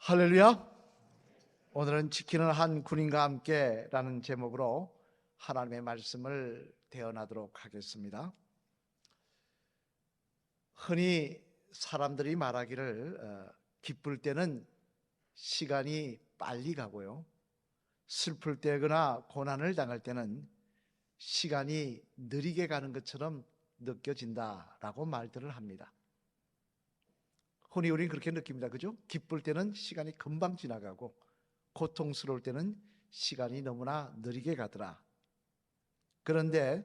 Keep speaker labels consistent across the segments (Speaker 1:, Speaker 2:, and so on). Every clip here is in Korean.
Speaker 1: 할렐루야. 오늘은 지키는 한 군인과 함께라는 제목으로 하나님의 말씀을 대언하도록 하겠습니다. 흔히 사람들이 말하기를 기쁠 때는 시간이 빨리 가고요, 슬플 때거나 고난을 당할 때는 시간이 느리게 가는 것처럼 느껴진다라고 말들을 합니다. 흔히 우리는 그렇게 느낍니다. 그죠? 기쁠 때는 시간이 금방 지나가고 고통스러울 때는 시간이 너무나 느리게 가더라. 그런데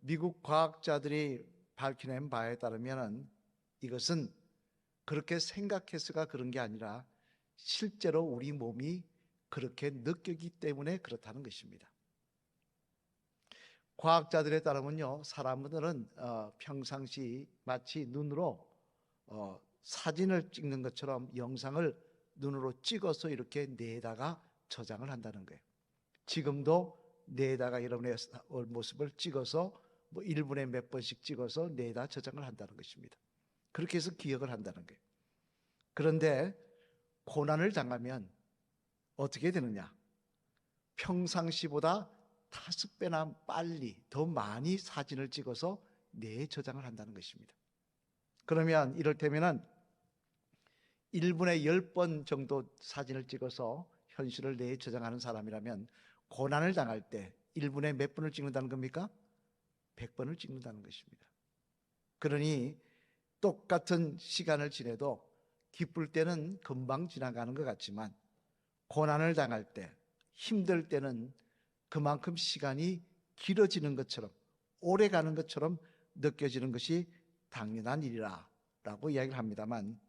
Speaker 1: 미국 과학자들이 밝혀낸 바에 따르면 이것은 그렇게 생각해서가 그런 게 아니라 실제로 우리 몸이 그렇게 느끼기 때문에 그렇다는 것입니다. 과학자들에 따르면요, 사람들은 평상시 마치 눈으로 사진을 찍는 것처럼 영상을 눈으로 찍어서 이렇게 뇌에다가 저장을 한다는 거예요. 지금도 뇌에다가 여러분의 모습을 찍어서 1분에 몇 번씩 찍어서 뇌에다 저장을 한다는 것입니다. 그렇게 해서 기억을 한다는 거예요. 그런데 고난을 당하면 어떻게 되느냐? 평상시보다 5배나 빨리 더 많이 사진을 찍어서 뇌에 저장을 한다는 것입니다. 그러면 이를테면 1분에 10번 정도 사진을 찍어서 현실을 뇌에 저장하는 사람이라면 고난을 당할 때 1분에 몇 번을 찍는다는 겁니까? 100번을 찍는다는 것입니다. 그러니 똑같은 시간을 지내도 기쁠 때는 금방 지나가는 것 같지만 고난을 당할 때, 힘들 때는 그만큼 시간이 길어지는 것처럼, 오래 가는 것처럼 느껴지는 것이 당연한 일이라 라고 이야기를 합니다만,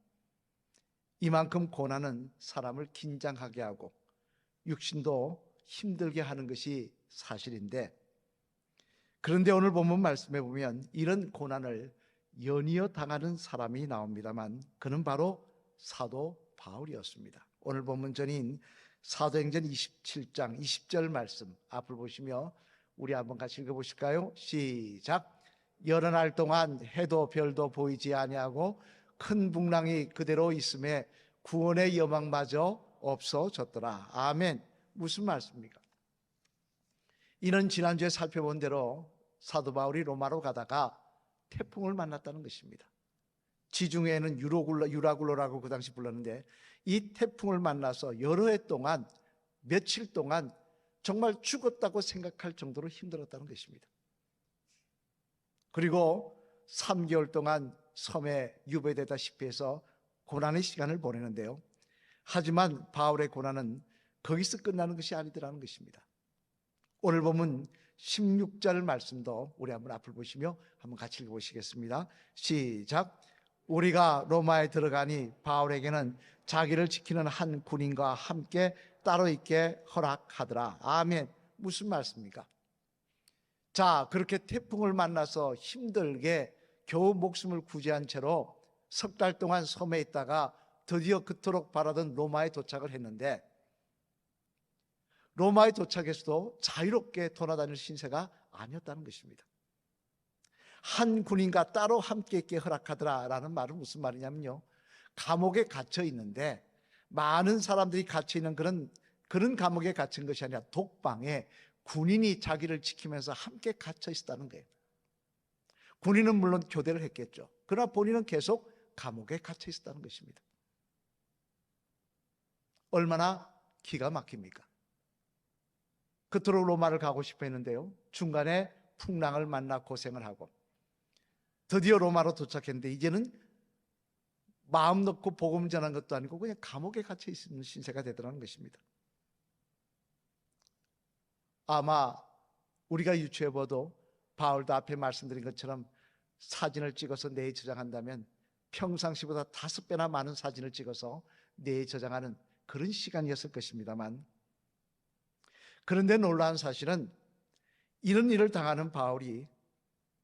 Speaker 1: 이만큼 고난은 사람을 긴장하게 하고 육신도 힘들게 하는 것이 사실인데, 그런데 오늘 본문 말씀에 보면 이런 고난을 연이어 당하는 사람이 나옵니다만 그는 바로 사도 바울이었습니다. 오늘 본문 전인 사도행전 27장 20절 말씀 앞을 보시며 우리 한번 같이 읽어보실까요? 시작. 여러 날 동안 해도 별도 보이지 아니하고 큰 풍랑이 그대로 있음에 구원의 여망마저 없어졌더라. 아멘. 무슨 말씀입니까? 이는 지난주에 살펴본 대로 사도 바울이 로마로 가다가 태풍을 만났다는 것입니다. 지중해에는 유라굴로라고 그 당시 불렀는데 이 태풍을 만나서 여러 해 동안, 며칠 동안 정말 죽었다고 생각할 정도로 힘들었다는 것입니다. 그리고 3개월 동안 섬에 유배되다시피 해서 고난의 시간을 보내는데요, 하지만 바울의 고난은 거기서 끝나는 것이 아니더라는 것입니다. 오늘 보면 16절 말씀도 우리 한번 앞을 보시며 한번 같이 읽어보시겠습니다. 시작. 우리가 로마에 들어가니 바울에게는 자기를 지키는 한 군인과 함께 따로 있게 허락하더라. 아멘. 무슨 말씀입니까? 자, 그렇게 태풍을 만나서 힘들게 겨우 목숨을 구제한 채로 석 달 동안 섬에 있다가 드디어 그토록 바라던 로마에 도착을 했는데, 로마에 도착해서도 자유롭게 돌아다닐 신세가 아니었다는 것입니다. 한 군인과 따로 함께 있게 허락하더라 라는 말은 무슨 말이냐면요, 감옥에 갇혀 있는데 많은 사람들이 갇혀 있는 그런 감옥에 갇힌 것이 아니라 독방에 군인이 자기를 지키면서 함께 갇혀 있었다는 거예요. 군인은 물론 교대를 했겠죠. 그러나 본인은 계속 감옥에 갇혀 있었다는 것입니다. 얼마나 기가 막힙니까? 그토록 로마를 가고 싶어 했는데요, 중간에 풍랑을 만나 고생을 하고 드디어 로마로 도착했는데 이제는 마음 놓고 복음 전한 것도 아니고 그냥 감옥에 갇혀 있는 신세가 되더라는 것입니다. 아마 우리가 유추해봐도 바울도 앞에 말씀드린 것처럼 사진을 찍어서 뇌에 저장한다면 평상시보다 5배나 많은 사진을 찍어서 뇌에 저장하는 그런 시간이었을 것입니다만, 그런데 놀라운 사실은 이런 일을 당하는 바울이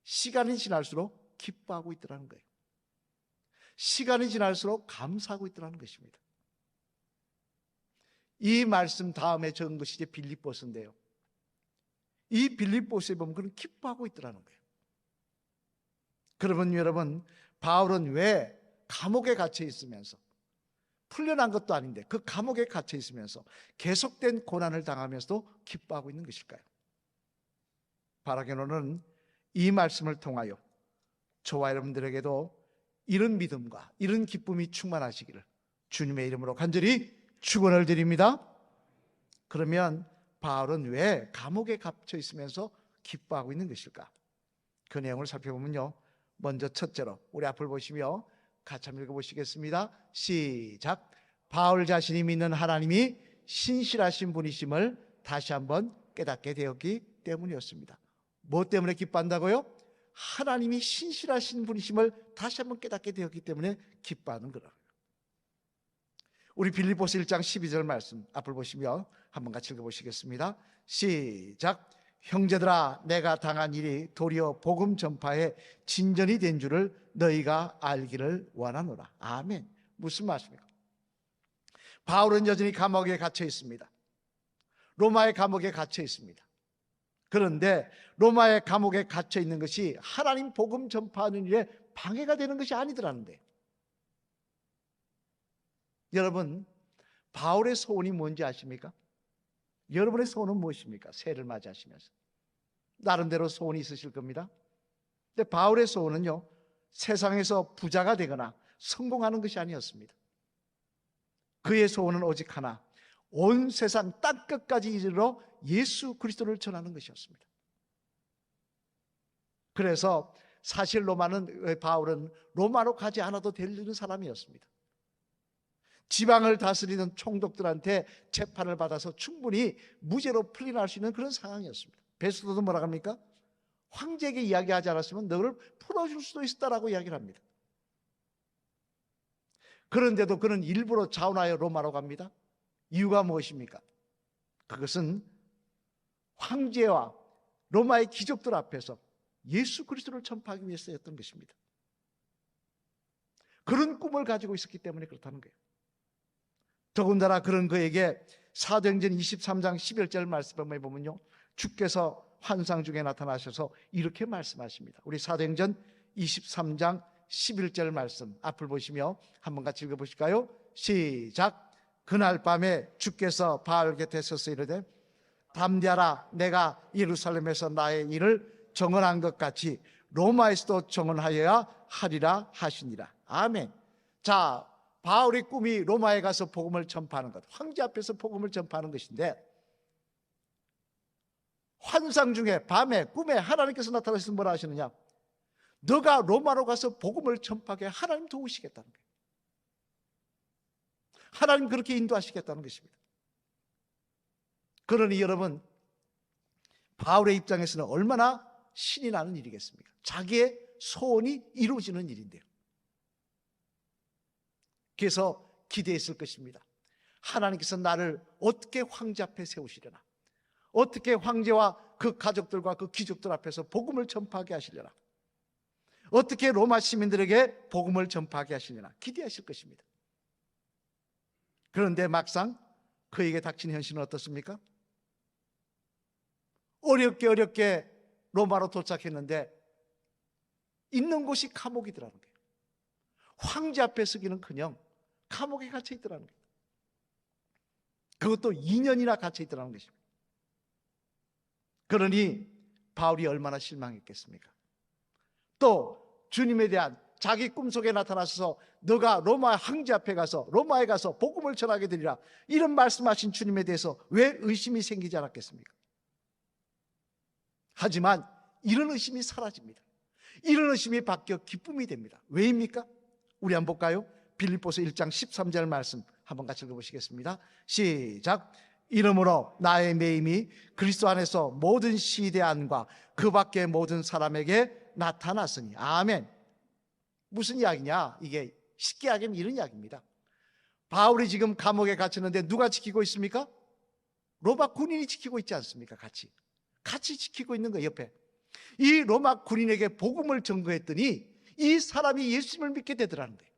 Speaker 1: 시간이 지날수록 기뻐하고 있더라는 거예요. 시간이 지날수록 감사하고 있더라는 것입니다. 이 말씀 다음에 적은 것이 이제 빌립보서인데요, 이 빌립보서에 보면 그는 기뻐하고 있더라는 거예요. 그러면 여러분, 바울은 왜 감옥에 갇혀 있으면서 풀려난 것도 아닌데 그 감옥에 갇혀 있으면서 계속된 고난을 당하면서도 기뻐하고 있는 것일까요? 바라게노는 이 말씀을 통하여 저와 여러분들에게도 이런 믿음과 이런 기쁨이 충만하시기를 주님의 이름으로 간절히 축원을 드립니다. 그러면 바울은 왜 감옥에 갇혀 있으면서 기뻐하고 있는 것일까? 그 내용을 살펴보면요, 먼저 첫째로 우리 앞을 보시며 같이 한번 읽어보시겠습니다. 시작. 바울 자신이 믿는 하나님이 신실하신 분이심을 다시 한번 깨닫게 되었기 때문이었습니다. 뭐 때문에 기뻐한다고요? 하나님이 신실하신 분이심을 다시 한번 깨닫게 되었기 때문에 기뻐하는 거라고요. 우리 빌립보서 1장 12절 말씀 앞을 보시며 한번 같이 읽어보시겠습니다. 시작. 형제들아, 내가 당한 일이 도리어 복음 전파에 진전이 된 줄을 너희가 알기를 원하노라. 아멘. 무슨 말씀입니까? 바울은 여전히 감옥에 갇혀 있습니다. 로마의 감옥에 갇혀 있습니다. 그런데 로마의 감옥에 갇혀 있는 것이 하나님 복음 전파하는 일에 방해가 되는 것이 아니더라는 거예요. 여러분, 바울의 소원이 뭔지 아십니까? 여러분의 소원은 무엇입니까? 새해를 맞이하시면서 나름대로 소원이 있으실 겁니다. 근데 바울의 소원은요, 세상에서 부자가 되거나 성공하는 것이 아니었습니다. 그의 소원은 오직 하나, 온 세상 땅끝까지 이르러 예수 그리스도를 전하는 것이었습니다. 그래서 사실 바울은 로마로 가지 않아도 되는 사람이었습니다. 지방을 다스리는 총독들한테 재판을 받아서 충분히 무죄로 풀려날 수 있는 그런 상황이었습니다. 베스도도 뭐라고 합니까? 황제에게 이야기하지 않았으면 너를 풀어줄 수도 있었다라고 이야기를 합니다. 그런데도 그는 일부러 자원하여 로마로 갑니다. 이유가 무엇입니까? 그것은 황제와 로마의 귀족들 앞에서 예수 그리스도를 전파하기 위해서였던 것입니다. 그런 꿈을 가지고 있었기 때문에 그렇다는 거예요. 더군다나 그런 그에게 사도행전 23장 11절 말씀에 보면요, 주께서 환상 중에 나타나셔서 이렇게 말씀하십니다. 우리 사도행전 23장 11절 말씀 앞을 보시며 한번 같이 읽어보실까요? 시작. 그날 밤에 주께서 바울 곁에 서서 이르되 담대하라, 내가 예루살렘에서 나의 일을 정언한 것 같이 로마에서도 정언하여야 하리라 하시니라. 아멘. 자, 바울의 꿈이 로마에 가서 복음을 전파하는 것, 황제 앞에서 복음을 전파하는 것인데, 환상 중에 밤에 꿈에 하나님께서 나타나셔서 뭐라 하시느냐? 너가 로마로 가서 복음을 전파하게 하나님 도우시겠다는 거예요. 하나님 그렇게 인도하시겠다는 것입니다. 그러니 여러분, 바울의 입장에서는 얼마나 신이 나는 일이겠습니까? 자기의 소원이 이루어지는 일인데요. 그래서 기대했을 것입니다. 하나님께서 나를 어떻게 황제 앞에 세우시려나, 어떻게 황제와 그 가족들과 그 귀족들 앞에서 복음을 전파하게 하시려나, 어떻게 로마 시민들에게 복음을 전파하게 하시려나 기대하실 것입니다. 그런데 막상 그에게 닥친 현실은 어떻습니까? 어렵게 로마로 도착했는데 있는 곳이 감옥이더라는 거예요. 황제 앞에 서기는커녕 감옥에 갇혀 있더라는 거예요. 그것도 2년이나 갇혀 있더라는 것입니다. 그러니 바울이 얼마나 실망했겠습니까? 또 주님에 대한 자기 꿈속에 나타나셔서 너가 로마 황제 앞에 가서 로마에 가서 복음을 전하게 되리라, 이런 말씀하신 주님에 대해서 왜 의심이 생기지 않았겠습니까? 하지만 이런 의심이 사라집니다. 이런 의심이 바뀌어 기쁨이 됩니다. 왜입니까? 우리 한번 볼까요? 빌립보서 1장 13절 말씀 한번 같이 읽어보시겠습니다. 시작. 이러므로 나의 매임이 그리스도 안에서 모든 시대 안과 그 밖의 모든 사람에게 나타났으니. 아멘. 무슨 이야기냐? 이게 쉽게 하기는 이런 이야기입니다. 바울이 지금 감옥에 갇혔는데 누가 지키고 있습니까? 로마 군인이 지키고 있지 않습니까? 같이 지키고 있는 거예요. 옆에 이 로마 군인에게 복음을 전거했더니 이 사람이 예수님을 믿게 되더라는 거예요.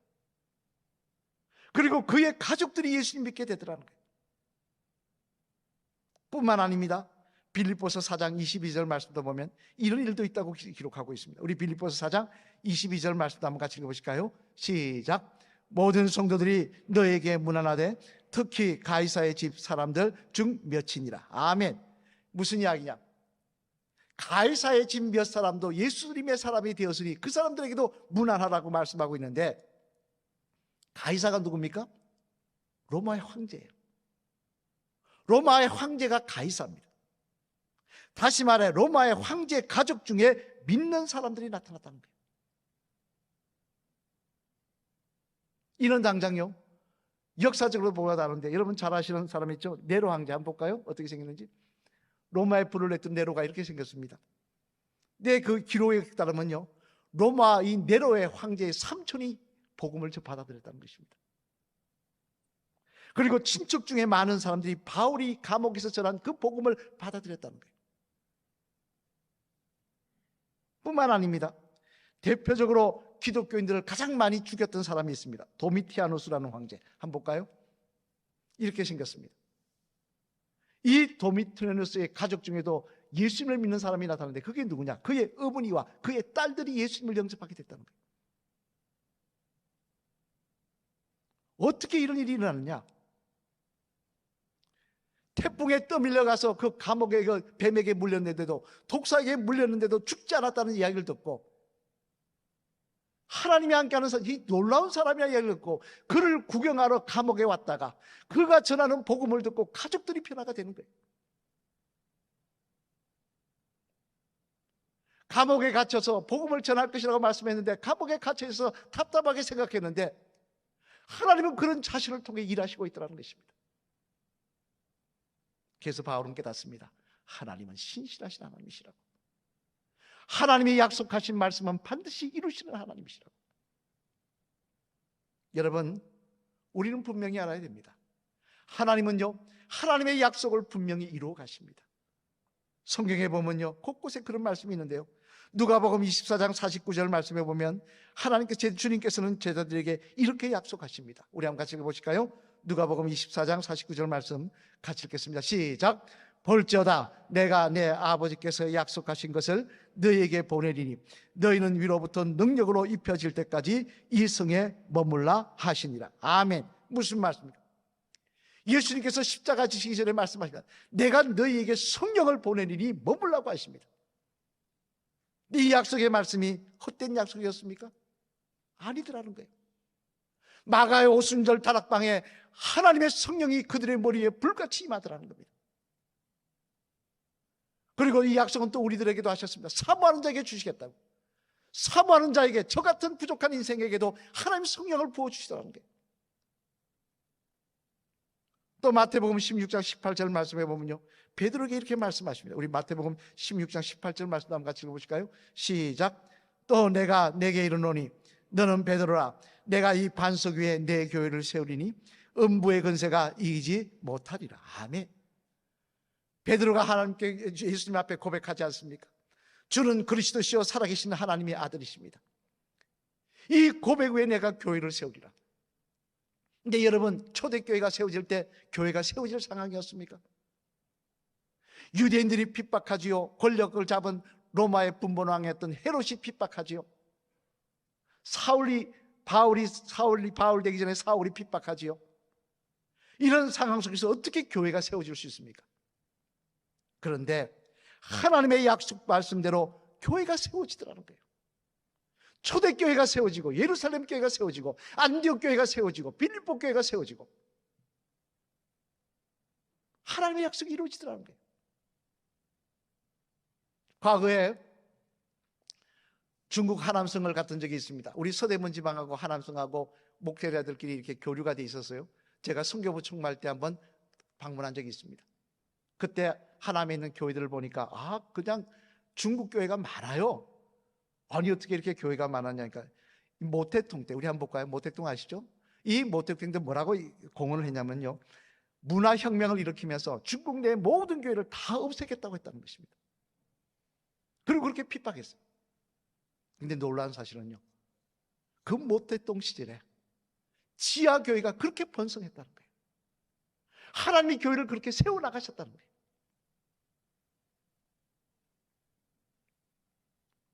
Speaker 1: 그리고 그의 가족들이 예수님 믿게 되더라는 거예요. 뿐만 아닙니다. 빌립보서 4장 22절 말씀도 보면 이런 일도 있다고 기록하고 있습니다. 우리 빌립보서 4장 22절 말씀도 한번 같이 읽어보실까요? 시작. 모든 성도들이 너에게 문안하되 특히 가이사의 집 사람들 중 몇이니라. 아멘. 무슨 이야기냐? 가이사의 집 몇 사람도 예수님의 사람이 되었으니 그 사람들에게도 문안하라고 말씀하고 있는데, 가이사가 누굽니까? 로마의 황제예요. 로마의 황제가 가이사입니다. 다시 말해 로마의 황제 가족 중에 믿는 사람들이 나타났다는 거예요. 이는 당장요, 역사적으로 보아다는데, 여러분 잘 아시는 사람 있죠? 네로 황제 한번 볼까요? 어떻게 생겼는지. 로마에 불을 냈던 네로가 이렇게 생겼습니다. 네, 그 기록에 따르면요, 로마 이 네로의 황제의 삼촌이 복음을 받아들였다는 것입니다. 그리고 친척 중에 많은 사람들이 바울이 감옥에서 전한 그 복음을 받아들였다는 거예요. 뿐만 아닙니다. 대표적으로 기독교인들을 가장 많이 죽였던 사람이 있습니다. 도미티아누스라는 황제. 한번 볼까요? 이렇게 생겼습니다. 이 도미티아누스의 가족 중에도 예수님을 믿는 사람이 나타나는데, 그게 누구냐? 그의 어머니와 그의 딸들이 예수님을 영접하게 됐다는 거예요. 어떻게 이런 일이 일어났느냐? 태풍에 떠밀려가서 그 감옥에 그 뱀에게 물렸는데도, 독사에게 물렸는데도 죽지 않았다는 이야기를 듣고, 하나님이 함께하는 이 놀라운 사람이라는 이야기를 듣고 그를 구경하러 감옥에 왔다가 그가 전하는 복음을 듣고 가족들이 변화가 되는 거예요. 감옥에 갇혀서 복음을 전할 것이라고 말씀했는데, 감옥에 갇혀서 답답하게 생각했는데, 하나님은 그런 자신을 통해 일하시고 있더라는 것입니다. 그래서 바울은 깨닫습니다. 하나님은 신실하신 하나님이시라고. 하나님이 약속하신 말씀은 반드시 이루시는 하나님이시라고. 여러분, 우리는 분명히 알아야 됩니다. 하나님은요, 하나님의 약속을 분명히 이루어 가십니다. 성경에 보면요, 곳곳에 그런 말씀이 있는데요, 누가복음 24장 49절 말씀에 보면 하나님께서, 주님께서는 제자들에게 이렇게 약속하십니다. 우리 한번 같이 읽어보실까요? 누가복음 24장 49절 말씀 같이 읽겠습니다. 시작. 볼지어다 내가 내 아버지께서 약속하신 것을 너희에게 보내리니 너희는 위로부터 능력으로 입혀질 때까지 이 성에 머물라 하시니라. 아멘. 무슨 말씀입니까? 예수님께서 십자가 지시기 전에 말씀하시다. 내가 너희에게 성령을 보내리니 머물라고 하십니다. 이 약속의 말씀이 헛된 약속이었습니까? 아니더라는 거예요. 마가의 오순절 다락방에 하나님의 성령이 그들의 머리에 불같이 임하더라는 겁니다. 그리고 이 약속은 또 우리들에게도 하셨습니다. 사모하는 자에게 주시겠다고. 사모하는 자에게, 저 같은 부족한 인생에게도 하나님 성령을 부어주시더라는 거예요. 또 마태복음 16장 18절 말씀해 보면요, 베드로에게 이렇게 말씀하십니다. 우리 마태복음 16장 18절 말씀 한번 같이 읽어보실까요? 시작. 또 내가 내게 이르노니 너는 베드로라. 내가 이 반석 위에 내 교회를 세우리니 음부의 권세가 이기지 못하리라. 아멘. 베드로가 하나님께, 예수님 앞에 고백하지 않습니까? 주는 그리스도시요 살아계신 하나님의 아들이십니다. 이 고백 위에 내가 교회를 세우리라. 근데 여러분, 초대교회가 세워질 때 교회가 세워질 상황이었습니까? 유대인들이 핍박하지요. 권력을 잡은 로마의 분봉왕이었던 헤롯이 핍박하지요. 바울 되기 전에 사울이 핍박하지요. 이런 상황 속에서 어떻게 교회가 세워질 수 있습니까? 그런데 하나님의 약속 말씀대로 교회가 세워지더라는 거예요. 초대교회가 세워지고, 예루살렘 교회가 세워지고, 안디옥 교회가 세워지고, 빌립보 교회가 세워지고, 하나님의 약속이 이루어지더라는 거예요. 과거에 중국 하남성을 갔던 적이 있습니다. 우리 서대문 지방하고 하남성하고 목회자들끼리 이렇게 교류가 돼 있었어요. 제가 선교부 총무할 때 한번 방문한 적이 있습니다. 그때 하남에 있는 교회들을 보니까 그냥 중국 교회가 많아요. 아니 어떻게 이렇게 교회가 많았냐니까, 모택동 때, 우리 한번 볼까요? 모택동 아시죠? 이 모택동 때 뭐라고 공헌을 했냐면요, 문화혁명을 일으키면서 중국 내 모든 교회를 다 없애겠다고 했다는 것입니다. 그리고 그렇게 핍박했어요. 근데 놀라운 사실은요, 그 모택동 시절에 지하교회가 그렇게 번성했다는 거예요. 하나님이 교회를 그렇게 세워나가셨다는 거예요.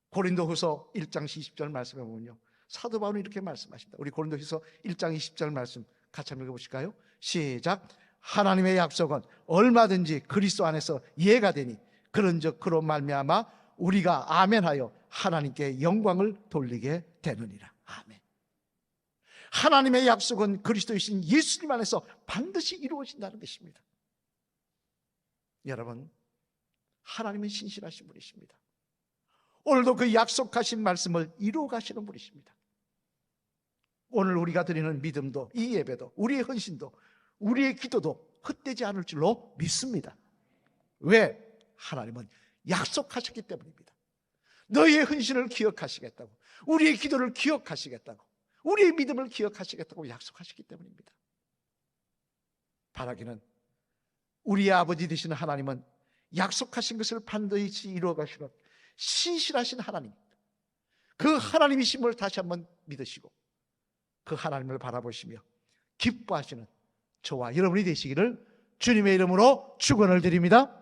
Speaker 1: 고린도후서 1장 20절 말씀해 보면요, 사도 바울은 이렇게 말씀하십니다. 우리 고린도후서 1장 20절 말씀 같이 한번 읽어보실까요? 시작. 하나님의 약속은 얼마든지 그리스도 안에서 예가 되니 그런즉 그로 말미암아 우리가 아멘하여 하나님께 영광을 돌리게 되느니라. 아멘. 하나님의 약속은 그리스도이신 예수님 안에서 반드시 이루어진다는 것입니다. 여러분, 하나님은 신실하신 분이십니다. 오늘도 그 약속하신 말씀을 이루어 가시는 분이십니다. 오늘 우리가 드리는 믿음도, 이 예배도, 우리의 헌신도, 우리의 기도도 헛되지 않을 줄로 믿습니다. 왜? 하나님은 약속하셨기 때문입니다. 너희의 헌신을 기억하시겠다고, 우리의 기도를 기억하시겠다고, 우리의 믿음을 기억하시겠다고 약속하셨기 때문입니다. 바라기는 우리의 아버지 되시는 하나님은 약속하신 것을 반드시 이루어 가시는 신실하신 하나님입니다. 그 하나님이심을 다시 한번 믿으시고 그 하나님을 바라보시며 기뻐하시는 저와 여러분이 되시기를 주님의 이름으로 축원을 드립니다.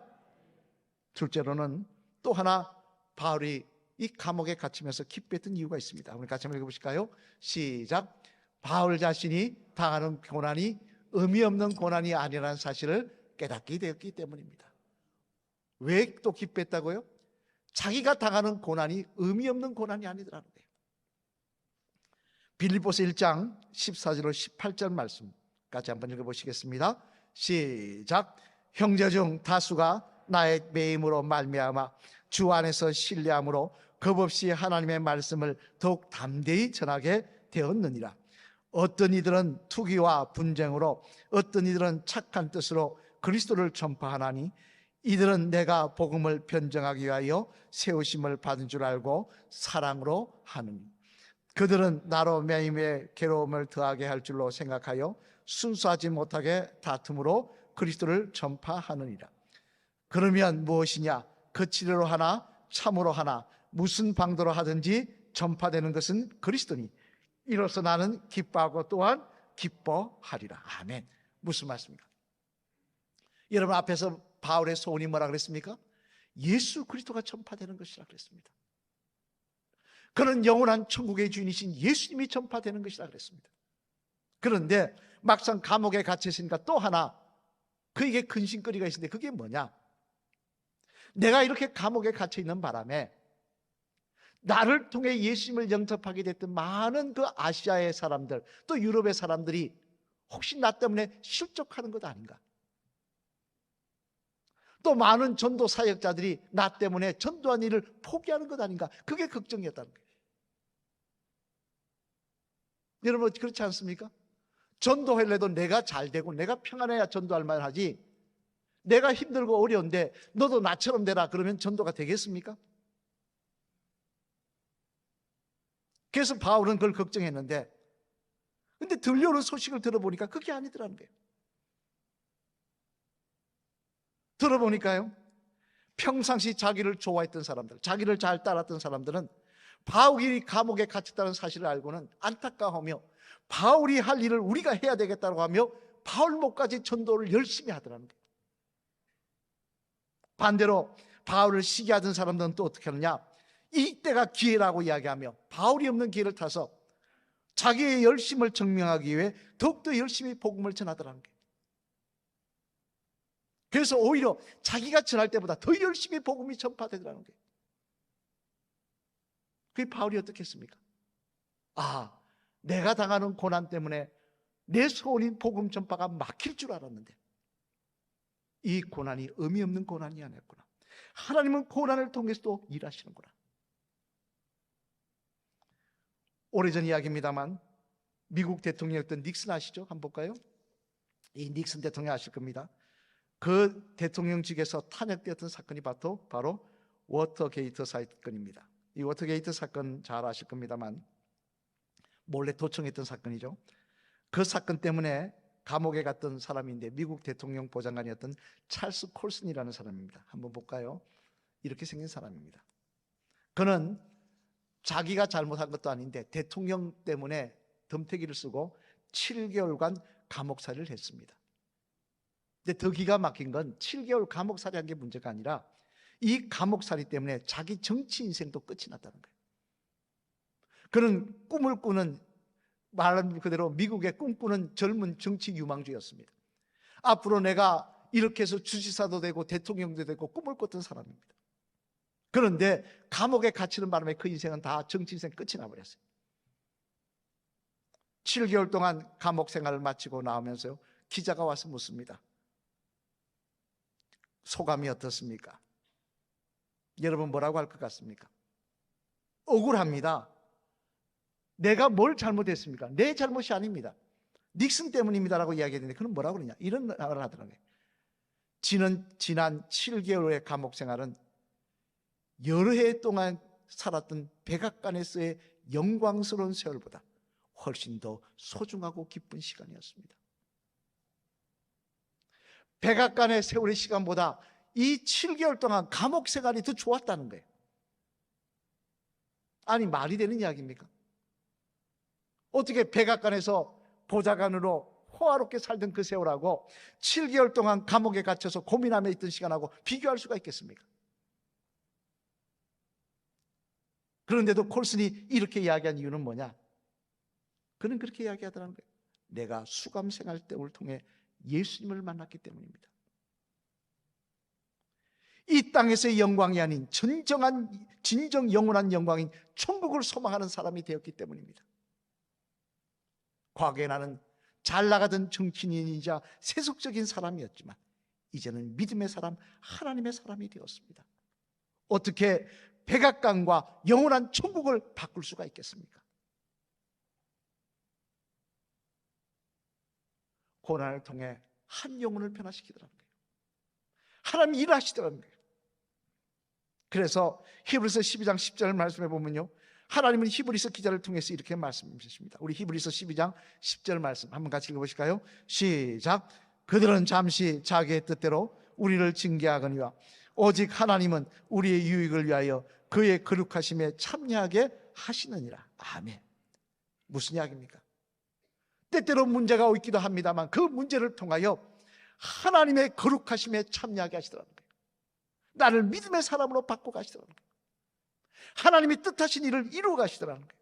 Speaker 1: 둘째로는 또 하나 바울이 이 감옥에 갇히면서 기뻐했던 이유가 있습니다. 우리 같이 한번 읽어보실까요? 시작. 바울 자신이 당하는 고난이 의미 없는 고난이 아니라는 사실을 깨닫게 되었기 때문입니다. 왜 또 기뻐했다고요? 자기가 당하는 고난이 의미 없는 고난이 아니더라는 거예요. 빌립보서 1장 14절로 18절 말씀까지 한번 읽어보시겠습니다. 시작. 형제 중 다수가 나의 매임으로 말미암아 주 안에서 신뢰함으로 겁없이 하나님의 말씀을 더욱 담대히 전하게 되었느니라. 어떤 이들은 투기와 분쟁으로, 어떤 이들은 착한 뜻으로 그리스도를 전파하나니 이들은 내가 복음을 변정하기 위하여 세우심을 받은 줄 알고 사랑으로 하느니 그들은 나로 매임에 괴로움을 더하게 할 줄로 생각하여 순수하지 못하게 다툼으로 그리스도를 전파하느니라. 그러면 무엇이냐? 거칠어로 하나 참으로 하나 무슨 방도로 하든지 전파되는 것은 그리스도니 이로써 나는 기뻐하고 또한 기뻐하리라. 아멘. 무슨 말씀입니까? 여러분, 앞에서 바울의 소원이 뭐라 그랬습니까? 예수 그리스도가 전파되는 것이라 그랬습니다. 그는 영원한 천국의 주인이신 예수님이 전파되는 것이라 그랬습니다. 그런데 막상 감옥에 갇혀 있으니까 또 하나 그에게 근심거리가 있는데 그게 뭐냐? 내가 이렇게 감옥에 갇혀 있는 바람에 나를 통해 예수님을 영접하게 됐던 많은 그 아시아의 사람들, 또 유럽의 사람들이 혹시 나 때문에 실족하는 것 아닌가? 또 많은 전도 사역자들이 나 때문에 전도한 일을 포기하는 것 아닌가? 그게 걱정이었다는 거예요. 여러분, 그렇지 않습니까? 전도할래도 내가 잘 되고 내가 평안해야 전도할 만하지, 내가 힘들고 어려운데 너도 나처럼 되라 그러면 전도가 되겠습니까? 그래서 바울은 그걸 걱정했는데, 근데 들려오는 소식을 들어보니까 그게 아니더라는 거예요. 들어보니까요, 평상시 자기를 좋아했던 사람들, 자기를 잘 따랐던 사람들은 바울이 감옥에 갇혔다는 사실을 알고는 안타까워하며 바울이 할 일을 우리가 해야 되겠다고 하며 바울 목까지 전도를 열심히 하더라는 거예요. 반대로 바울을 시기하던 사람들은 또 어떻게 하느냐? 이때가 기회라고 이야기하며 바울이 없는 기회를 타서 자기의 열심을 증명하기 위해 더욱더 열심히 복음을 전하더라는 거예요. 그래서 오히려 자기가 전할 때보다 더 열심히 복음이 전파되더라는 거예요. 그게 바울이 어떻게 했습니까? 아, 내가 당하는 고난 때문에 내 소원인 복음 전파가 막힐 줄 알았는데 이 고난이 의미 없는 고난이 아니었구나. 하나님은 고난을 통해서도 일하시는구나. 오래전 이야기입니다만 미국 대통령이었던 닉슨 아시죠? 한번 볼까요? 이 닉슨 대통령 아실 겁니다. 그 대통령직에서 탄핵되었던 사건이 바로 워터게이트 사건입니다. 이 워터게이트 사건 잘 아실 겁니다만 몰래 도청했던 사건이죠. 그 사건 때문에 감옥에 갔던 사람인데 미국 대통령 보좌관이었던 찰스 콜슨이라는 사람입니다. 한번 볼까요? 이렇게 생긴 사람입니다. 그는 자기가 잘못한 것도 아닌데 대통령 때문에 덤태기를 쓰고 7개월간 감옥살이를 했습니다. 근데 더 기가 막힌 건 7개월 감옥살이한 게 문제가 아니라 이 감옥살이 때문에 자기 정치 인생도 끝이 났다는 거예요. 그는 꿈을 꾸는, 말하는 그대로 미국의 꿈꾸는 젊은 정치 유망주였습니다. 앞으로 내가 이렇게 해서 주지사도 되고 대통령도 되고 꿈을 꿨던 사람입니다. 그런데 감옥에 갇히는 바람에 그 인생은 다 정치 인생 끝이 나버렸어요. 7개월 동안 감옥 생활을 마치고 나오면서요, 기자가 와서 묻습니다. 소감이 어떻습니까? 여러분 뭐라고 할 것 같습니까? 억울합니다. 내가 뭘 잘못했습니까? 내 잘못이 아닙니다. 닉슨 때문입니다라고 이야기했는데 그는 뭐라고 그러냐? 이런 말을 하더라고요. 지난 7개월의 감옥 생활은 여러 해 동안 살았던 백악관에서의 영광스러운 세월보다 훨씬 더 소중하고 기쁜 시간이었습니다. 백악관의 세월의 시간보다 이 7개월 동안 감옥 생활이 더 좋았다는 거예요. 아니, 말이 되는 이야기입니까? 어떻게 백악관에서 보좌관으로 호화롭게 살던 그 세월하고 7개월 동안 감옥에 갇혀서 고민하며 있던 시간하고 비교할 수가 있겠습니까? 그런데도 콜슨이 이렇게 이야기한 이유는 뭐냐? 그는 그렇게 이야기하더라는 거예요. 내가 수감 생활 때를 통해 예수님을 만났기 때문입니다. 이 땅에서의 영광이 아닌 진정 영원한 영광인 천국을 소망하는 사람이 되었기 때문입니다. 과거에 나는 잘 나가던 정치인이자 세속적인 사람이었지만 이제는 믿음의 사람, 하나님의 사람이 되었습니다. 어떻게 백악관과 영원한 천국을 바꿀 수가 있겠습니까? 고난을 통해 한 영혼을 변화시키더라는 거예요. 하나님이 일하시더라는 거예요. 그래서 히브리서 12장 10절 말씀해 보면요, 하나님은 히브리서 기자를 통해서 이렇게 말씀하셨습니다. 우리 히브리서 12장 10절 말씀 한번 같이 읽어보실까요? 시작. 그들은 잠시 자기의 뜻대로 우리를 징계하거니와 오직 하나님은 우리의 유익을 위하여 그의 거룩하심에 참여하게 하시느니라. 아멘. 무슨 이야기입니까? 때때로 문제가 있기도 합니다만 그 문제를 통하여 하나님의 거룩하심에 참여하게 하시더라는 거예요. 나를 믿음의 사람으로 바꿔 가시더라는 거예요. 하나님이 뜻하신 일을 이루어 가시더라는 거예요.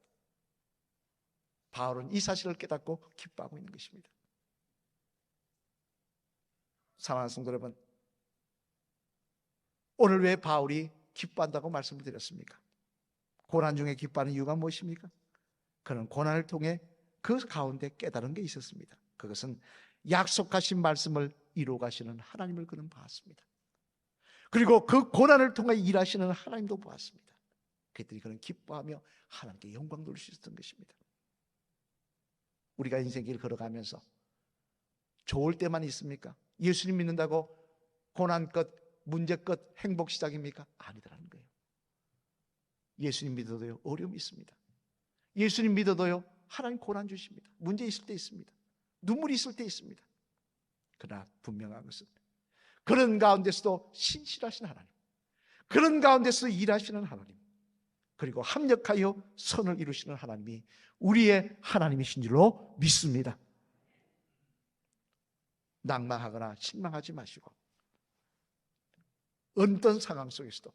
Speaker 1: 바울은 이 사실을 깨닫고 기뻐하고 있는 것입니다. 사랑하는 성도 여러분, 오늘 왜 바울이 기뻐한다고 말씀을 드렸습니까? 고난 중에 기뻐하는 이유가 무엇입니까? 그는 고난을 통해 그 가운데 깨달은 게 있었습니다. 그것은 약속하신 말씀을 이루어 가시는 하나님을 그는 보았습니다. 그리고 그 고난을 통해 일하시는 하나님도 보았습니다. 그랬더니 그는 기뻐하며 하나님께 영광 돌릴 수 있었던 것입니다. 우리가 인생길 걸어가면서 좋을 때만 있습니까? 예수님 믿는다고 고난 끝, 문제 끝, 행복 시작입니까? 아니더라는 거예요. 예수님 믿어도요, 어려움이 있습니다. 예수님 믿어도요, 하나님 고난 주십니다. 문제 있을 때 있습니다. 눈물이 있을 때 있습니다. 그러나 분명한 것은 그런 가운데서도 신실하신 하나님, 그런 가운데서 일하시는 하나님, 그리고 합력하여 선을 이루시는 하나님이 우리의 하나님이신 줄로 믿습니다. 낭망하거나 실망하지 마시고 어떤 상황 속에서도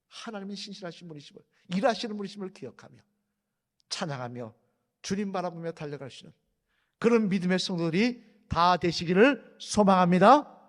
Speaker 1: 하나님이 신실하신 분이심을, 일하시는 분이심을 기억하며 찬양하며 주님 바라보며 달려갈 수 있는 그런 믿음의 성도들이 다 되시기를 소망합니다.